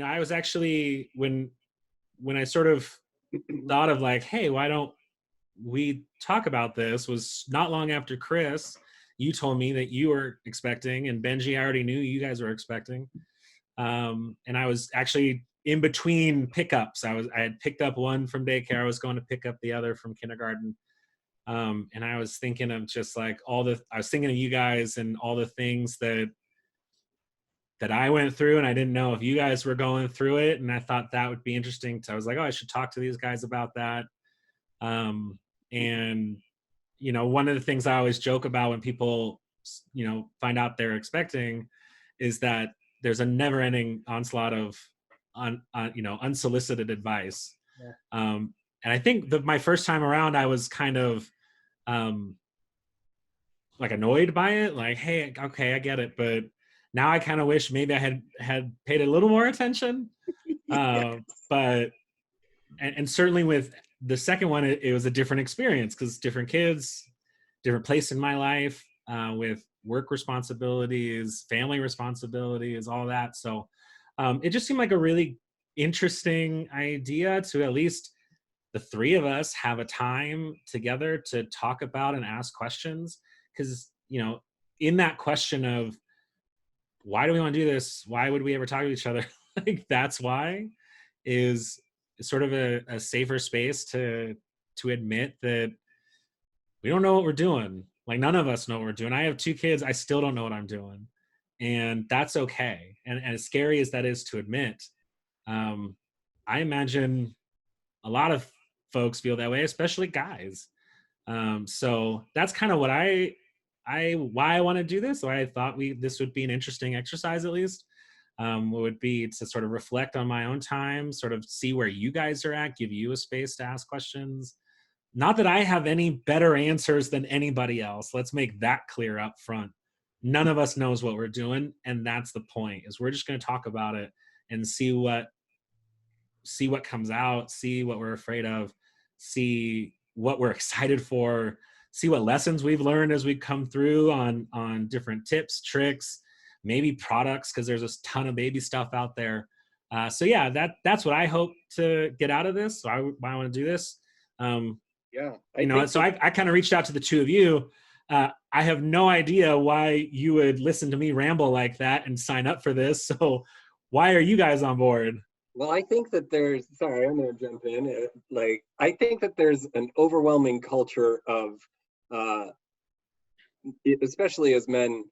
I was actually when I sort of thought of like, hey, why don't we talk about this? Was not long after Chris, you told me that you were expecting, and Benjy, I already knew you guys were expecting. And I was actually in between pickups. I had picked up one from daycare. I was going to pick up the other from kindergarten. And I was thinking of just like I was thinking of you guys and all the things that I went through, and I didn't know if you guys were going through it. And I thought that would be interesting. So I was like, oh, I should talk to these guys about that. And one of the things I always joke about when people, find out they're expecting is that there's a never ending onslaught of unsolicited advice. Yeah. And I think my first time around, I was kind of like annoyed by it. Like, hey, okay, I get it. But now I kind of wish maybe I had paid a little more attention. But and certainly with the second one, it was a different experience because different kids, different place in my life, with work responsibilities, family responsibilities, all that. So it just seemed like a really interesting idea to at least the three of us have a time together to talk about and ask questions. Because, in that question of why do we want to do this? Why would we ever talk to each other? Like, that's why is sort of a safer space to admit that we don't know what we're doing. Like, none of us know what we're doing. I have two kids. I still don't know what I'm doing. And that's okay. And as scary as that is to admit, I imagine a lot of folks feel that way, especially guys. So that's kind of what why I want to do this. Why I thought this would be an interesting exercise, at least. Would be to sort of reflect on my own time, sort of see where you guys are at, give you a space to ask questions. Not that I have any better answers than anybody else. Let's make that clear up front. None of us knows what we're doing, and that's the point. Is we're just going to talk about it and see what comes out, see what we're afraid of, see what we're excited for, see what lessons we've learned as we come through on different tips, tricks, maybe products, because there's a ton of baby stuff out there. So yeah, that's what I hope to get out of this. So I want to do this. Yeah, so I kind of reached out to the two of you. I have no idea why you would listen to me ramble like that and sign up for this. So why are you guys on board? Well, I think that sorry, I'm going to jump in. I think that there's an overwhelming culture of, especially as men,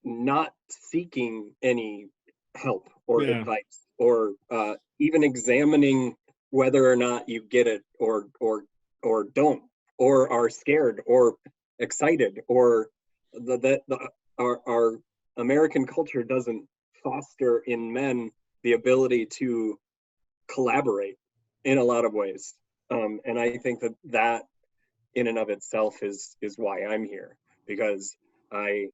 not seeking any help or advice, or even examining whether or not you get it or don't, or are scared or excited, or our American culture doesn't foster in men the ability to collaborate in a lot of ways. And I think that in and of itself is why I'm here, because I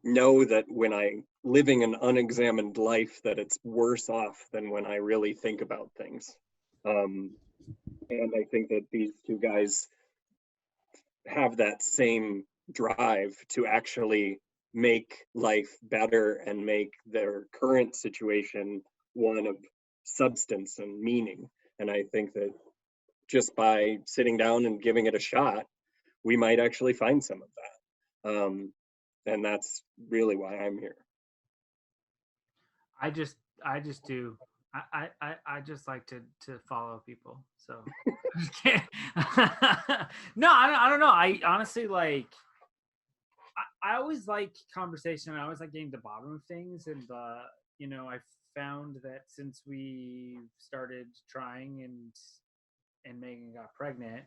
know that when I'm living an unexamined life, that it's worse off than when I really think about things. And I think that these two guys have that same drive to actually make life better and make their current situation one of substance and meaning. And I think that just by sitting down and giving it a shot, we might actually find some of that. And that's really why I'm here. I just do. I just like to follow people. So no, I don't know. I honestly like. I always like conversation. I always like getting to the bottom of things, and I found that since we started trying and Megan got pregnant,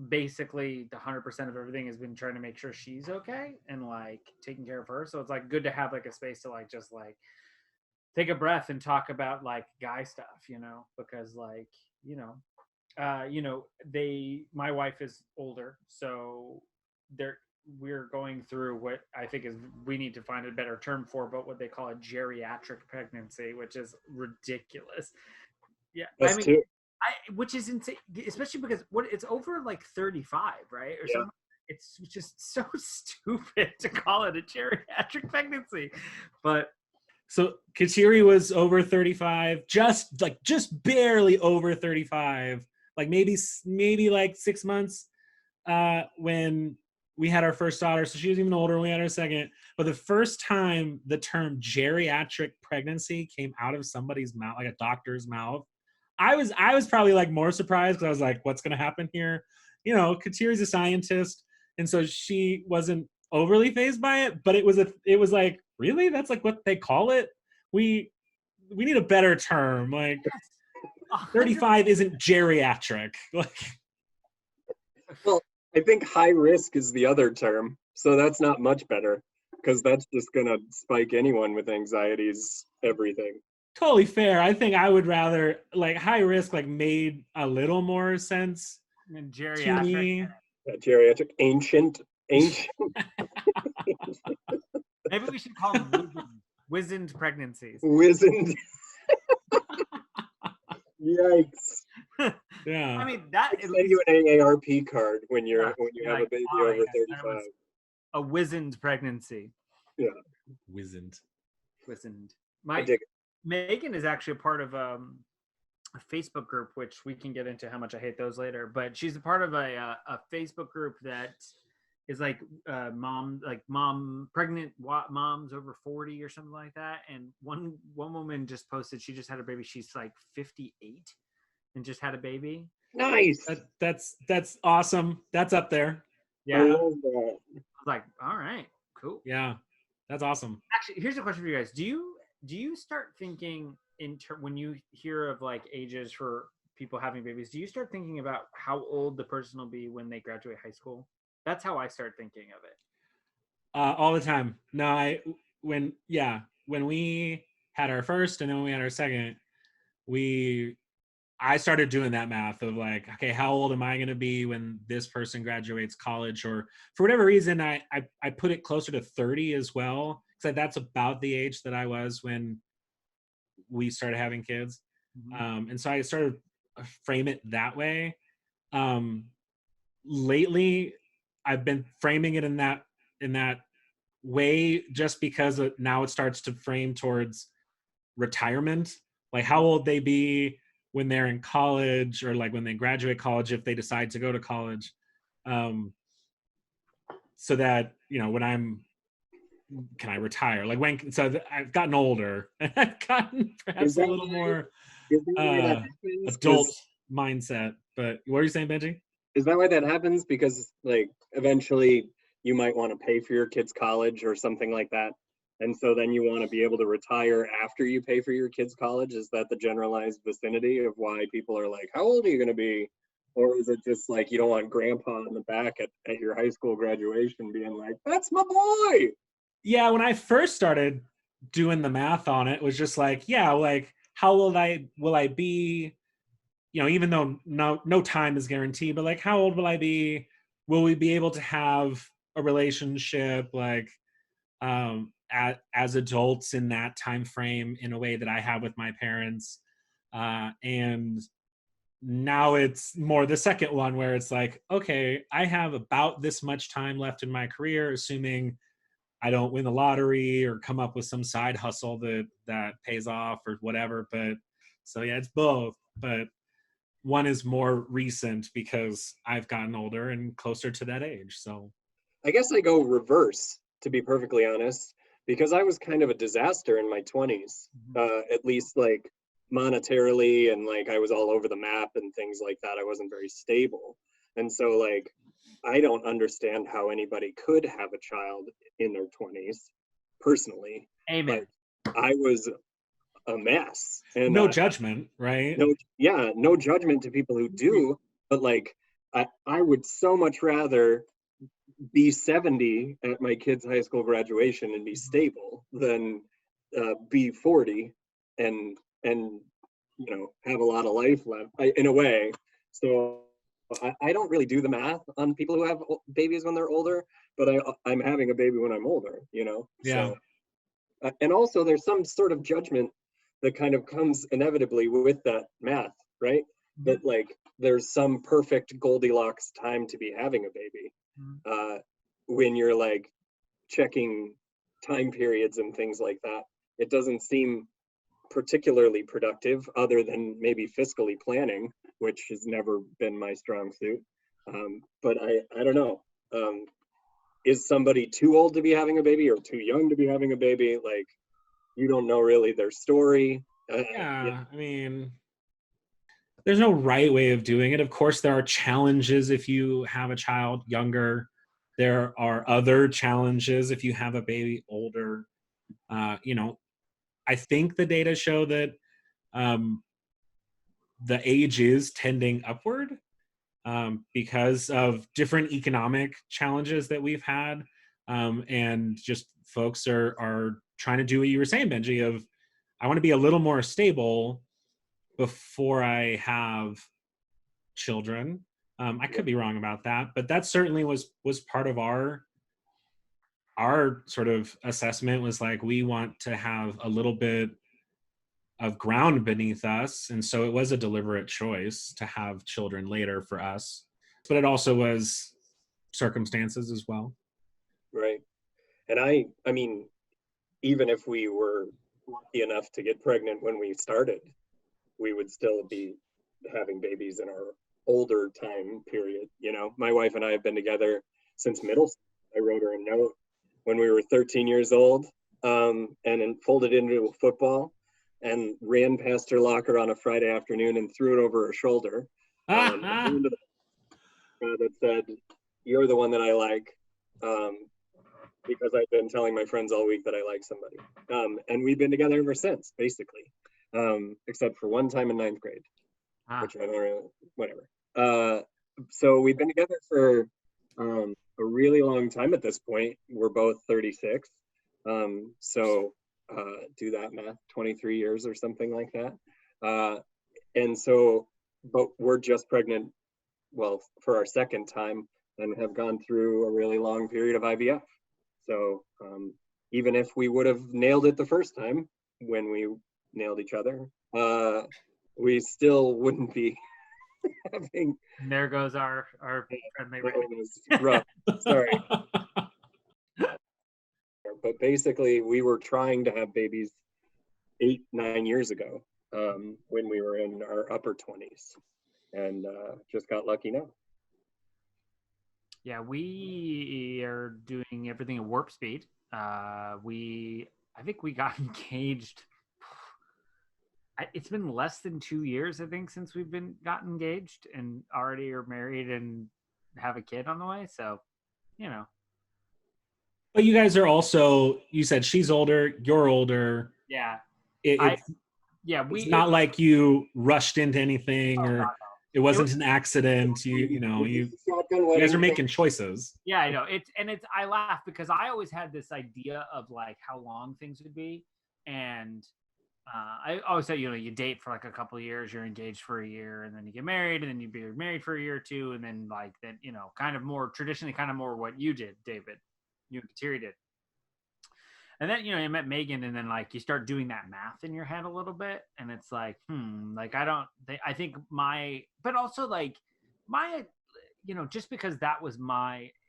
basically the 100% of everything has been trying to make sure she's okay and like taking care of her. So it's like good to have like a space to like just like take a breath and talk about like guy stuff, because like my wife is older, so we're going through what I think is, we need to find a better term for, but what they call a geriatric pregnancy, which is ridiculous. Yeah, Us too. Which is insane, especially because it's over like 35, right? Or something. It's just so stupid to call it a geriatric pregnancy. But So Kateri was over 35, just barely over 35, like maybe like 6 months when we had our first daughter. So she was even older when we had our second. But the first time the term geriatric pregnancy came out of somebody's mouth, like a doctor's mouth, I was probably like more surprised because I was like, what's gonna happen here? You know, Kateri's a scientist, and so she wasn't overly phased by it, but it was like, really? That's like what they call it? We need a better term. Like 35 isn't geriatric. Like Well, I think high risk is the other term, so that's not much better because that's just gonna spike anyone with anxieties, everything. totally fair. I think I would rather like high risk like made a little more sense And to geriatric. me. Geriatric, ancient. Maybe we should call them wizened pregnancies. Wizened. Yikes. Yeah. I mean, that at Send least you an AARP card when you have like, a baby all right, over that 35. was a wizened pregnancy. Wizened. Wizened. I dig it. Megan is actually a part of a Facebook group, which we can get into how much I hate those later. But she's a part of a Facebook group that is like pregnant moms over 40 or something like that. And one woman just posted she just had a baby. She's like 58 and just had a baby. Nice. That's awesome. That's up there. Yeah, I I love that. was like, all right, cool. Yeah. That's awesome. Actually, here's a question for you guys. Do you start thinking when you hear of like ages for people having babies, do you start thinking about how old the person will be when they graduate high school? That's how I start thinking of it. All the time. No, when we had our first and then when we had our second, I started doing that math of like, okay, how old am I going to be when this person graduates college? Or for whatever reason, I put it closer to 30 as well, because that's about the age that I was when we started having kids. And so I started frame it that way. Lately, I've been framing it in that way just because now it starts to frame towards retirement, like how old they be when they're in college or like when they graduate college if they decide to go to college, so that when can I retire, like I've gotten older and I've gotten perhaps a little more adult mindset. But what are you saying, Benji? Is that why that happens? Because like eventually you might want to pay for your kids' college or something like that. And so then you want to be able to retire after you pay for your kids' college. Is that the generalized vicinity of why people are like, how old are you going to be? Or is it just like you don't want grandpa in the back at your high school graduation being like, that's my boy? Yeah, when I first started doing the math on it, was just like, yeah, like how old will I be? Even though no time is guaranteed, but like how old will I be? Will we be able to have a relationship like as adults in that time frame in a way that I have with my parents? And now it's more the second one where it's like, okay, I have about this much time left in my career, assuming I don't win the lottery or come up with some side hustle that pays off or whatever. But so yeah, it's both, but one is more recent because I've gotten older and closer to that age. So I guess I go reverse, to be perfectly honest, because I was kind of a disaster in my 20s, at least like monetarily, and like I was all over the map and things like that. I wasn't very stable. And so like I don't understand how anybody could have a child in their 20s personally. Amen. But I was a mess. And no judgment, right? No judgment to people who do, but like I would so much rather be 70 at my kid's high school graduation and be stable than be 40 and have a lot of life left in a way. So I don't really do the math on people who have babies when they're older, but I'm having a baby when I'm older, Yeah. So, and also there's some sort of judgment that kind of comes inevitably with that math, right? That like there's some perfect Goldilocks time to be having a baby. When you're like checking time periods and things like that. it doesn't seem particularly productive other than maybe fiscally planning, which has never been my strong suit. But I don't know. Is somebody too old to be having a baby or too young to be having a baby? Like, you don't know really their story. Yeah, I mean, there's no right way of doing it. Of course, there are challenges if you have a child younger. There are other challenges if you have a baby older. You know, I think the data show that the age is tending upward because of different economic challenges that we've had, and just folks are trying to do what you were saying, Benji. Of I want to be a little more stable before I have children. I could be wrong about that, but that certainly was part of our sort of assessment. Was like, we want to have a little bit of ground beneath us, and so it was a deliberate choice to have children later for us, but it also was circumstances as well. Right. And I mean, even if we were lucky enough to get pregnant when we started, we would still be having babies in our older time period. You know, my wife and I have been together since middle school. I wrote her a note when we were 13 years old, and then folded into a football and ran past her locker on a Friday afternoon and threw it over her shoulder. That said, "You're the one that I like," because I've been telling my friends all week that I like somebody. And we've been together ever since, basically, except for one time in 9th grade, which I don't really, whatever. So we've been together for a really long time at this point. We're both 36. So do that math, 23 years or something like that. And so, but we're just pregnant, well, for our second time, and have gone through a really long period of IVF. So even if we would have nailed it the first time when we nailed each other, we still wouldn't be having. And there goes our friendly rough. Sorry. But basically, we were trying to have babies 8-9 years ago, when we were in our upper 20s, and just got lucky now. Yeah, we are doing everything at warp speed. I think we got engaged. It's been less than 2 years, I think, since we've gotten engaged, and already are married and have a kid on the way. So, you know. But you guys are also, you said she's older, you're older. Yeah. It's not like you rushed into anything, or it wasn't an accident. You guys are making choices. Yeah, I know. I laugh because I always had this idea of like how long things would be. And I always said, you date for like a couple of years, you're engaged for a year, and then you get married, and then you'd be married for a year or two, and then kind of more traditionally, kind of more what you did, David, you and Kateri did. And then, you met Megan, and then like you start doing that math in your head a little bit, and it's like, but also like my, just because that was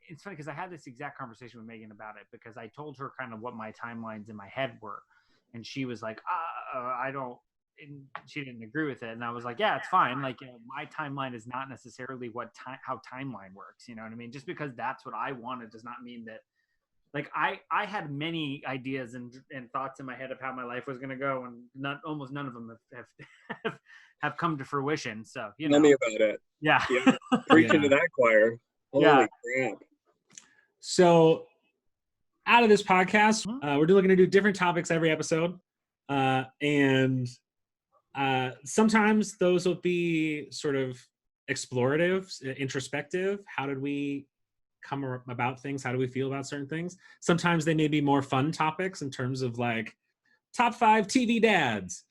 it's funny because I had this exact conversation with Megan about it, because I told her kind of what my timelines in my head were, and she was like, I don't, and she didn't agree with it. And I was like, yeah, it's fine. Like, my timeline is not necessarily how timeline works. You know what I mean? Just because that's what I wanted does not mean that, like, I had many ideas and thoughts in my head of how my life was going to go, and almost none of them have come to fruition. So, Tell me about it. Yeah. Preaching to that choir. Holy crap. So out of this podcast, we're looking to do different topics every episode. And sometimes those will be sort of explorative, introspective. How did we come about things? How do we feel about certain things? Sometimes they may be more fun topics in terms of like top 5 TV dads.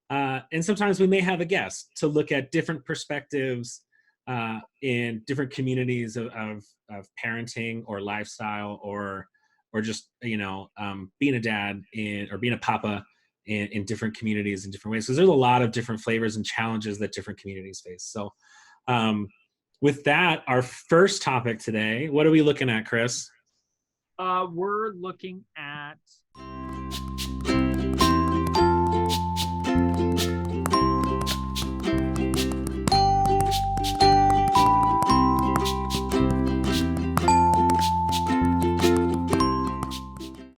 And sometimes we may have a guest to look at different perspectives in different communities of parenting or lifestyle, or just, being a dad or being a papa in different communities in different ways. Because there's a lot of different flavors and challenges that different communities face. So with that, our first topic today, what are we looking at, Chris? We're looking at